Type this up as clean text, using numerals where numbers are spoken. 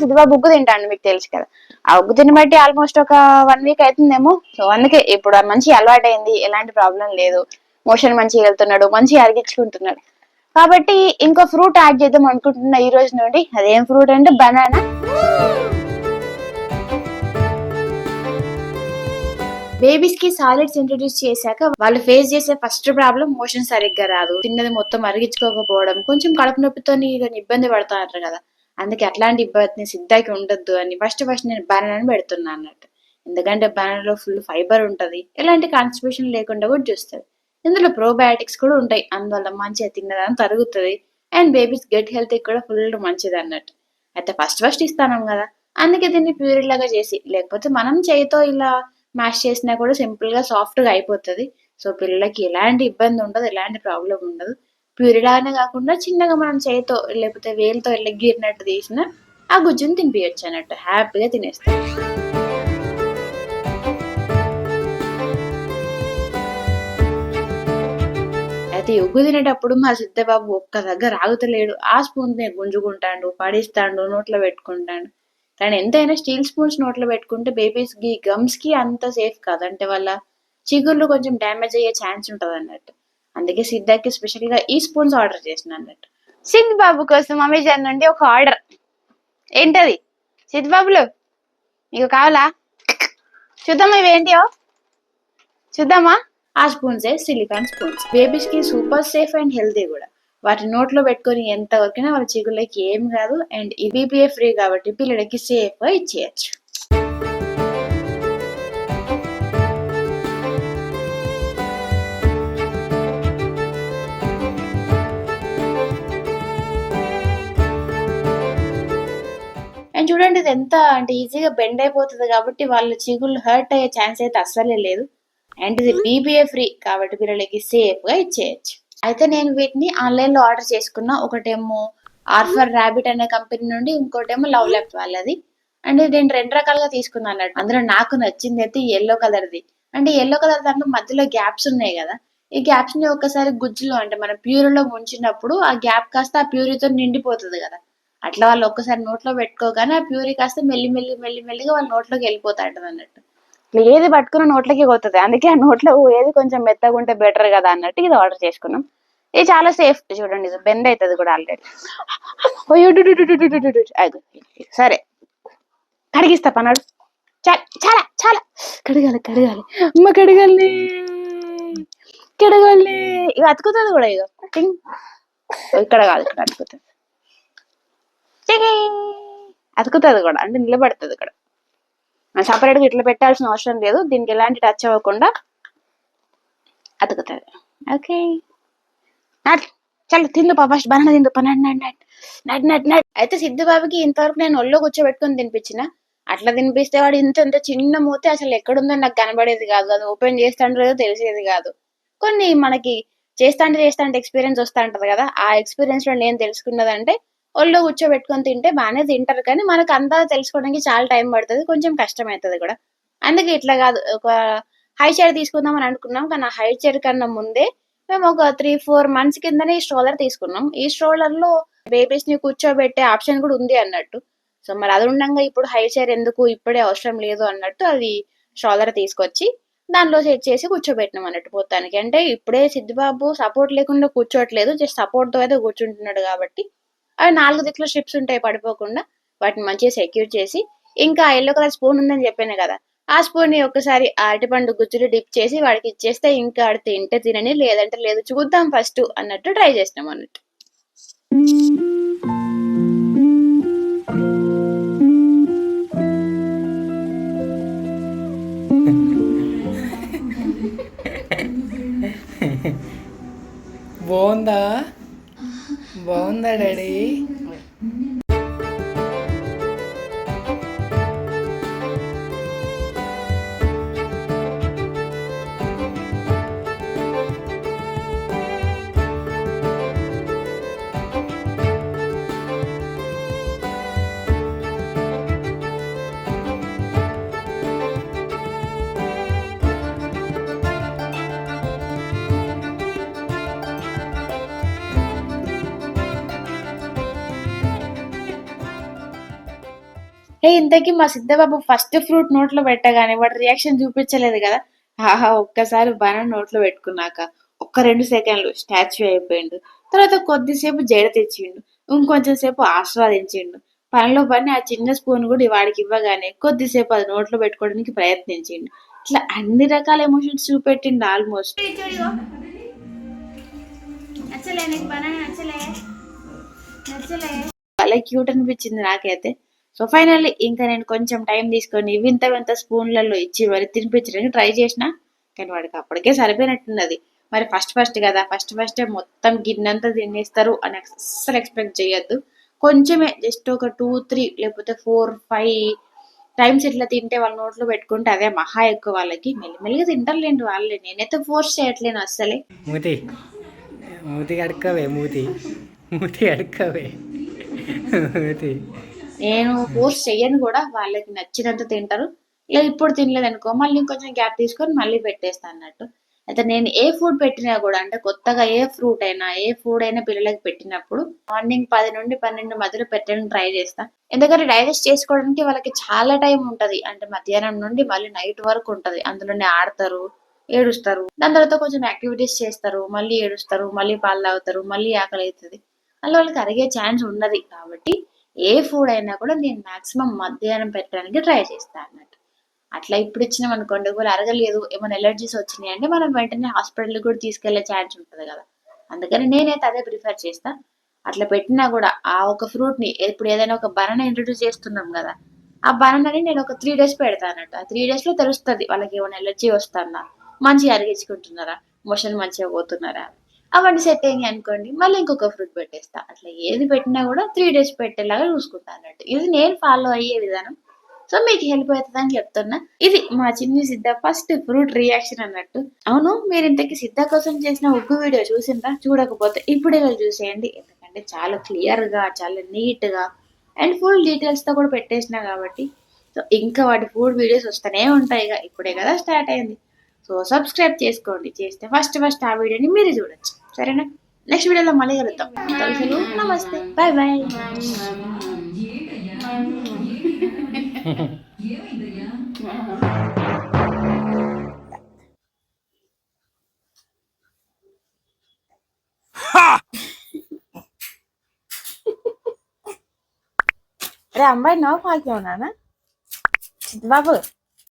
సిద్ధిబాబు ఉగ్గు తింటాను, మీకు తెలుసు కదా. ఆ ఉగ్గు తిని బట్టి ఆల్మోస్ట్ ఒక 1 వీక్ అవుతుందేమో. సో అందుకే ఇప్పుడు మంచి అలవాటు అయింది, ఎలాంటి ప్రాబ్లం లేదు. మోషన్ మంచిగా వెళ్తున్నాడు, మంచిగా అరిగించుకుంటున్నాడు. కాబట్టి ఇంకో ఫ్రూట్ యాడ్ చేద్దాం అనుకుంటున్నా ఈ రోజు నుండి. అదేం ఫ్రూట్ అంటే బనానా. బేబీస్ కి సాలిడ్స్ ఇంట్రొడ్యూస్ చేశాక వాళ్ళు ఫేస్ చేసే ఫస్ట్ ప్రాబ్లం మోషన్ సరిగ్గా రాదు, తిన్నది మొత్తం అరిగించుకోకపోవడం, కొంచెం కడుపు నొప్పితో ఇబ్బంది పడతారు కదా. అందుకే అట్లాంటి ఇబ్బంది సిద్ధాకి ఉండొద్దు అని ఫస్ట్ నేను బనానా పెడుతున్నా అన్నట్టు. ఎందుకంటే బనానాలో ఫుల్ ఫైబర్ ఉంటది, ఎలాంటి కాన్స్టిపేషన్ లేకుండా కూడా చూస్తుంది. ఇందులో ప్రోబయాటిక్స్ కూడా ఉంటాయి, అందువల్ల మంచిగా తిన్నదాన్ని తరుగుతుంది. అండ్ బేబీస్ గెట్ హెల్త్ కూడా ఫుల్ మంచిది అన్నట్టు. అయితే ఫస్ట్ ఇస్తాను కదా, అందుకే దీన్ని ప్యూరీ లాగా చేసి, లేకపోతే మనం చేయితో ఇలా మ్యాష్ చేసినా కూడా సింపుల్ గా సాఫ్ట్ గా అయిపోతుంది. సో పిల్లలకి ఎలాంటి ఇబ్బంది ఉండదు, ఎలాంటి ప్రాబ్లం ఉండదు. ప్యూరిలాగానే కాకుండా చిన్నగా మనం చేయితో లేకపోతే వేలుతో ఇలా గీరినట్టు తీసిన ఆ గుజ్జుని తినిపించచ్చు అన్నట్టు, హ్యాపీగా తినేస్తాం. అయితే ఉగ్గు తినేటప్పుడు మా సిద్ధబాబు ఒక్క దగ్గర ఆగుతలేడు. ఆ స్పూన్ గుంజుకుంటాడు, పడిస్తాడు, నోట్లో పెట్టుకుంటాడు. కానీ ఎంతైనా స్టీల్ స్పూన్స్ నోట్లో పెట్టుకుంటే బేబీస్ కి గమ్స్ కి అంత సేఫ్ కాదు, అంటే వాళ్ళ చిగుర్లు కొంచెం డ్యామేజ్ అయ్యే ఛాన్స్ ఉంటది అన్నట్టు. అందుకే సిద్ధాకి స్పెషల్ గా ఈ స్పూన్స్ ఆర్డర్ చేసిన అన్నట్టు. సిద్ధ్ బాబు కోసం అమెజాన్ నుండి ఒక ఆర్డర్. ఏంటది సిద్ధ్ బాబులు, మీకు కావాలా? చూద్దామా ఇవేంటియో, చూద్దామా. ఆ స్పూన్సే సిలికాన్ స్పూన్స్. బేబీస్ కి సూపర్ సేఫ్ అండ్ హెల్తీ కూడా. వాటి నోట్లో పెట్టుకొని ఎంత వరకైనా వాళ్ళ చిగుళ్ళకి ఏం కాదు. అండ్ ఈ బీపీఏ ఫ్రీ కాబట్టి పిల్లలకి సేఫ్ గా ఇచ్చేయచ్చు. అండ్ చూడండి ఇది ఎంత అంటే ఈజీగా బెండ్ అయిపోతుంది కాబట్టి వాళ్ళ చిగుళ్ళు హర్ట్ అయ్యే ఛాన్స్ అయితే అస్సలే లేదు. అండ్ ఇది బీపీఏ ఫ్రీ కాబట్టి పిల్లలకి సేఫ్ గా ఇచ్చేయచ్చు. అయితే నేను వీటిని ఆన్లైన్ లో ఆర్డర్ చేసుకున్నా. ఒకటేమో ఆర్ఫర్ ర్యాబిట్ అనే కంపెనీ నుండి, ఇంకోటేమో లవ్ ల్యాప్ వాళ్ళది. అండ్ నేను 2 రకాలుగా తీసుకున్నాను అన్నట్టు. అందులో నాకు నచ్చింది అయితే ఎల్లో కలర్ది. అంటే ఎల్లో కలర్ దాంట్లో మధ్యలో గ్యాప్స్ ఉన్నాయి కదా, ఈ గ్యాప్స్ ని ఒక్కసారి గుజ్జులో అంటే మనం ప్యూరీలో ముంచినప్పుడు ఆ గ్యాప్ కాస్త ఆ ప్యూరీతో నిండిపోతుంది కదా. అట్లా వాళ్ళు ఒక్కసారి నోట్లో పెట్టుకోగానే ఆ ప్యూరీ కాస్త మెల్లిగా వాళ్ళ నోట్లోకి వెళ్ళిపోతా ఉంటది అన్నట్టు. ఏది పట్టుకున్న నోట్లోకి పోతుంది. అందుకే ఆ నోట్లో ఏది కొంచెం మెత్తగా ఉంటే బెటర్ కదా అన్నట్టు ఇది ఆర్డర్ చేసుకున్నాం. ఇది చాలా సేఫ్. చూడండి ఇది బెండ్ అవుతుంది కూడా ఆల్రెడీ. సరే కడిగిస్తా పన్నాడు. చాలా చాలా చాలా కడగాలి అమ్మ, కడగాలి ఇక అతుకుతుంది కూడా. ఇక ఇక్కడ కాదు, ఇక్కడ అతుకుతుంది కూడా, అంటే నిలబడుతుంది ఇక్కడ. సపరేట్ గా ఇట్లా పెట్టాల్సిన అవసరం లేదు, దీనికి ఎలాంటి టచ్ అవ్వకుండా అతుకుతుంది. ఓకే చాలా తిందు పా, ఫస్ట్ బనానా తిందు పా. నట్. అయితే సిద్ధుబాబుకి ఇంతవరకు నేను ఒళ్ళో కూర్చోబెట్టుకుని తినిపించిన. అట్లా తినిపిస్తే వాడు ఇంత చిన్న మూతే అసలు ఎక్కడుందో నాకు కనబడేది కాదు, అది ఓపెన్ చేస్తాండ్రో తెలిసేది కాదు. కొన్ని మనకి చేస్తాంటే ఎక్స్పీరియన్స్ వస్తా ఉంటది కదా, ఆ ఎక్స్పీరియన్స్ లో నేను తెలుసుకున్నదంటే ఒళ్ళో కూర్చోబెట్టుకొని తింటే బాగానే తింటారు, కానీ మనకు అంతా తెలుసుకోవడానికి చాలా టైం పడుతుంది, కొంచెం కష్టం అవుతుంది కూడా. అందుకే ఇట్లా కాదు, ఒక హై చైర్ తీసుకుందాం అని అనుకున్నాం, కానీ ఆ హై చైర్ కన్నా ముందే మేము ఒక 3-4 months కిందనే ఈ స్ట్రోలర్ తీసుకున్నాం. ఈ స్ట్రోలర్ లో బేబీస్ ని కూర్చోబెట్టే ఆప్షన్ కూడా ఉంది అన్నట్టు. సో మరి అది ఉండగా ఇప్పుడు హై చైర్ ఎందుకు, ఇప్పుడే అవసరం లేదు అన్నట్టు అది స్ట్రోలర్ తీసుకొచ్చి దానిలో సెట్ చేసి కూర్చోబెట్టినాం అన్నట్టు మొత్తానికి. అంటే ఇప్పుడే సిద్ధుబాబు సపోర్ట్ లేకుండా కూర్చోట్లేదు, జస్ట్ సపోర్ట్ తో అయితే కూర్చుంటున్నాడు కాబట్టి అవి 4 దిక్కుల స్ట్రిప్స్ ఉంటాయి పడిపోకుండా, వాటిని మంచిగా సెక్యూర్ చేసి, ఇంకా ఎల్లో కలర్ స్పూన్ ఉందని చెప్పాను కదా, ఆ స్పూన్ ని ఒక్కసారి అరటిపండు గుజ్జులు డిప్ చేసి వాడికి ఇచ్చేస్తే ఇంకా ఆడు తింటే తినని, లేదంటే లేదు, చూద్దాం ఫస్ట్ అన్నట్టు ట్రై చేసినాం అన్నట్టు. బాగుందా డాడీ? ఇంతకీ మా సిద్ధబాబు ఫస్ట్ ఫ్రూట్ నోట్లో పెట్టగానే వాడు రియాక్షన్ చూపించలేదు కదా. ఆహా ఒక్కసారి బనానా నోట్లో పెట్టుకున్నాక ఒక్క 2 సెకండ్లు స్టాచ్యూ అయిపోయిండు. తర్వాత కొద్దిసేపు జడ తెచ్చిండు, ఇంకొంచెం సేపు ఆస్వాదించిండు. పనిలో పని ఆ చిన్న స్పూన్ కూడా వాడికి ఇవ్వగానే కొద్దిసేపు అది నోట్లో పెట్టుకోవడానికి ప్రయత్నించిండు. ఇట్లా అన్ని రకాల ఎమోషన్స్ చూపెట్టిండు ఆల్మోస్ట్. చాలా క్యూట్ అనిపించింది నాకైతే. సో ఫైనల్లీ ఇంకా నేను కొంచెం టైం తీసుకొని వింత వింత స్పూన్లలో ఇచ్చి మరి తినిపించడానికి ట్రై చేసిన, కానీ వాడికి అప్పటికే సరిపోయినట్టున్నది. మరి ఫస్ట్ కదా, ఫస్ట్ మొత్తం గిన్నెంతా తినేస్తారు అని అస్సలు ఎక్స్పెక్ట్ చేయొద్దు. కొంచెమే జస్ట్ ఒక 2-3 లేకపోతే 4-5 టైమ్స్ ఇట్లా తింటే వాళ్ళ నోట్లో పెట్టుకుంటే అదే మహా ఎక్కువ. వాళ్ళకి మెల్లిమెల్లిగా తింటారులేండి వాళ్ళే, నేనైతే ఫోర్స్ చేయట్లేను అస్సలే. మూతి మూతి కడుక్కవే, మూతి మూతి కడుక్కవే మూతి. నేను ఫోర్స్ చెయ్యను కూడా, వాళ్ళకి నచ్చినంత తింటారు. లేదు ఇప్పుడు తినలేదు అనుకో మళ్ళీ ఇంకొంచెం గ్యాప్ తీసుకొని మళ్ళీ పెట్టేస్తాను అన్నట్టు. అయితే నేను ఏ ఫుడ్ పెట్టినా కూడా, అంటే కొత్తగా ఏ ఫ్రూట్ అయినా ఏ ఫుడ్ అయినా పిల్లలకి పెట్టినప్పుడు మార్నింగ్ 10 నుండి 12 మధ్యలో పెట్టడానికి ట్రై చేస్తా. ఎందుకంటే డైజెస్ట్ చేసుకోవడానికి వాళ్ళకి చాలా టైం ఉంటది. అంటే మధ్యాహ్నం నుండి మళ్ళీ నైట్ వరకు ఉంటది. అందులోనే ఆడతారు, ఏడుస్తారు, దాని తర్వాత కొంచెం యాక్టివిటీస్ చేస్తారు, మళ్ళీ ఏడుస్తారు, మళ్ళీ పాలు తాగుతారు, మళ్ళీ ఆకలి అవుతుంది. అలా వాళ్ళకి అరిగే ఛాన్స్ ఉన్నది. కాబట్టి ఏ ఫుడ్ అయినా కూడా నేను మాక్సిమం మధ్యాహ్నం పెట్టడానికి ట్రై చేస్తాను అన్నట్టు. అట్లా ఇప్పుడు ఇచ్చినాం అనుకోండి, ఒకవేళ అరగలేదు, ఏమైనా ఎలర్జీస్ వచ్చినాయి అంటే మనం వెంటనే హాస్పిటల్కి కూడా తీసుకెళ్లే ఛాన్స్ ఉంటుంది కదా. అందుకని నేనైతే అదే ప్రిఫర్ చేస్తా. అట్లా పెట్టినా కూడా ఆ ఒక ఫ్రూట్ ని, ఇప్పుడు ఏదైనా ఒక బనానా ఇంట్రొడ్యూస్ చేస్తున్నాం కదా, ఆ బనానాని నేను ఒక 3 days పెడతాను అన్నట్టు. ఆ 3 days లో తెలుస్తుంది వాళ్ళకి ఏమైనా ఎలర్జీ వస్తుందా, మంచిగా అరిగించుకుంటున్నారా, మోషన్ మంచిగా పోతున్నారా, అవన్నీ సెట్ అయ్యి అనుకోండి మళ్ళీ ఇంకొక ఫ్రూట్ పెట్టేస్తా. అట్లా ఏది పెట్టినా కూడా 3 days పెట్టేలాగా చూసుకుంటా అన్నట్టు. ఇది నేను ఫాలో అయ్యే విధానం. సో మీకు హెల్ప్ అవుతుందని చెప్తున్నా. ఇది మా చిన్ని సిద్ధ ఫస్ట్ ఫ్రూట్ రియాక్షన్ అన్నట్టు. అవును, మీరు ఇంతకి సిద్ధ కోసం చేసిన ఉగ్గు వీడియో చూసిందా? చూడకపోతే ఇప్పుడే వెళ్ళి చూసేయండి. ఎందుకంటే చాలా క్లియర్ గా, చాలా నీట్ గా అండ్ ఫుల్ డీటెయిల్స్ తో కూడా పెట్టేసిన కాబట్టి. సో ఇంకా వాటి ఫుడ్ వీడియోస్ వస్తూనే ఉంటాయి. ఇప్పుడే కదా స్టార్ట్ అయింది. సో సబ్స్క్రైబ్ చేసుకోండి. చేస్తే ఫస్ట్ ఆ వీడియోని మీరు చూడొచ్చు. సరేనా? నెక్స్ట్ వీడియోలో మళ్ళీ కలుద్దాం. అంతవరకు నమస్తే, బాయ్ బాయ్. అరే అమ్మాయి నవ్వు పాకి ఉన్నానా బాబు.